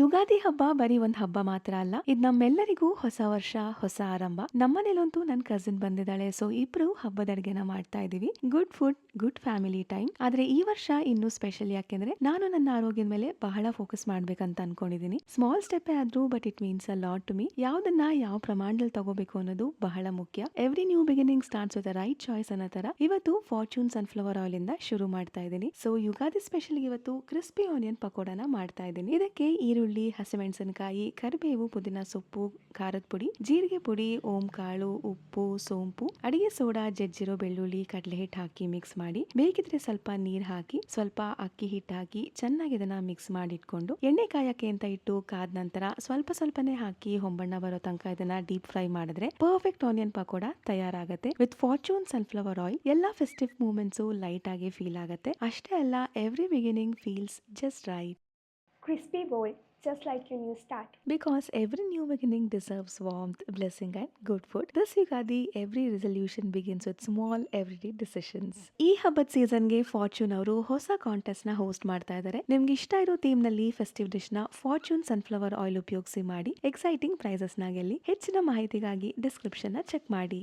ಯುಗಾದಿ ಹಬ್ಬ ಬರೀ ಒಂದ್ ಹಬ್ಬ ಮಾತ್ರ ಅಲ್ಲ, ಇದ್ ನಮ್ಮೆಲ್ಲರಿಗೂ ಹೊಸ ವರ್ಷ, ಹೊಸ ಆರಂಭ. ನಮ್ಮನೇಲಂತೂ ನನ್ ಕಸಿನ್ ಬಂದಿದ್ದಾಳೆ, ಸೊ ಇಬ್ರು ಹಬ್ಬದ ಅಡ್ಗೆನ ಮಾಡ್ತಾ ಇದೀವಿ. Good food, good family time. ಆದ್ರೆ ಈ ವರ್ಷ ಇನ್ನೂ ಸ್ಪೆಷಲ್, ಯಾಕೆಂದ್ರೆ ನಾನು ನನ್ನ ಆರೋಗ್ಯದ ಮೇಲೆ ಬಹಳ ಫೋಕಸ್ ಮಾಡ್ಬೇಕಂತ ಅನ್ಕೊಂಡಿದೀನಿ. ಸ್ಮಾಲ್ ಸ್ಟೆಪ್ ಆದ್ರೂ but it means a lot to me. ಯಾವ್ದನ್ನ ಯಾವ ಪ್ರಮಾಣದಲ್ಲಿ ತಗೋಬೇಕು ಅನ್ನೋದು ಬಹಳ ಮುಖ್ಯ. Every new beginning starts with right choice ಅನ್ನೋ ತರ ಇವತ್ತು ಫಾರ್ಚೂನ್ ಸನ್ಫ್ಲವರ್ ಆಯಿಲ್ ಇಂದ ಶುರು ಮಾಡ್ತಾ ಇದ್ದೀನಿ. ಸೊ ಯುಗಾದಿ ಸ್ಪೆಷಲ್ ಇವತ್ತು ಕ್ರಿಸ್ಪಿ ಆನಿಯನ್ ಪಕೋಡನ ಮಾಡ್ತಾ ಇದ್ದೀನಿ. ಇದಕ್ಕೆ ಈರುಳ್ಳಿ, ಹಸಿಮೆಣಸಿನಕಾಯಿ, ಕರಿಬೇವು, ಪುದೀನ ಸೊಪ್ಪು, ಖಾರದ ಪುಡಿ, ಜೀರಿಗೆ ಪುಡಿ, ಓಂ ಕಾಳು, ಉಪ್ಪು, ಸೋಂಪು, ಅಡಿಗೆ ಸೋಡಾ, ಜಜ್ಜಿರೋ ಬೆಳ್ಳುಳ್ಳಿ, ಕಡಲೆ ಹಿಟ್ಟು ಹಾಕಿ ಮಿಕ್ಸ್ ಮಾಡಿ, ಬೇಕಿದ್ರೆ ಸ್ವಲ್ಪ ನೀರ್ ಹಾಕಿ, ಸ್ವಲ್ಪ ಅಕ್ಕಿ ಹಿಟ್ಟು ಹಾಕಿ ಚೆನ್ನಾಗಿ ಇದನ್ನ ಮಿಕ್ಸ್ ಮಾಡಿ ಇಟ್ಕೊಂಡು ಎಣ್ಣೆ ಕಾಯಕ್ಕೆ ಅಂತ ಇಟ್ಟು ಕಾದ ನಂತರ ಸ್ವಲ್ಪ ಸ್ವಲ್ಪನೇ ಹಾಕಿ ಹೊಂಬಣ್ಣ ಬರೋ ತನಕ ಇದನ್ನ ಡೀಪ್ ಫ್ರೈ ಮಾಡಿದ್ರೆ ಪರ್ಫೆಕ್ಟ್ ಆನಿಯನ್ ಪಕೋಡ ತಯಾರಾಗುತ್ತೆ. ವಿತ್ ಫಾರ್ಚೂನ್ ಸನ್ಫ್ಲವರ್ ಆಯಿಲ್ ಎಲ್ಲಾ ಫೆಸ್ಟಿವ್ ಮೂಮೆಂಟ್ಸ್ ಲೈಟ್ ಆಗಿ ಫೀಲ್ ಆಗುತ್ತೆ. ಅಷ್ಟೇ ಅಲ್ಲ, every beginning feels just right. Crispy bowl, just like your new start. Because every new beginning deserves warmth, blessing, and good food. This Yugadi, every resolution begins with small, everyday decisions. ಈ ಹಬ್ಬದ ಸೀಸನ್ಗೆ fortune ಅವರು ಹೊಸ contest ನ host ಮಾಡ್ತಾ ಇದ್ದಾರೆ. ನಿಮ್ಗೆ ಇಷ್ಟ ಇರೋ ಥೀಮ್ ನಲ್ಲಿ ಫೆಸ್ಟಿವ್ ಡಿಶ್ ನ ಫಾರ್ಚೂನ್ ಸನ್ಫ್ಲವರ್ ಆಯಿಲ್ ಉಪಯೋಗಿಸಿ ಮಾಡಿ ಎಕ್ಸೈಟಿಂಗ್ ಪ್ರೈಸಸ್ ನ ಗೆಲ್ಲಿ. ಹೆಚ್ಚಿನ ಮಾಹಿತಿಗಾಗಿ ಡಿಸ್ಕ್ರಿಪ್ಷನ್ ನ ಚೆಕ್ ಮಾಡಿ.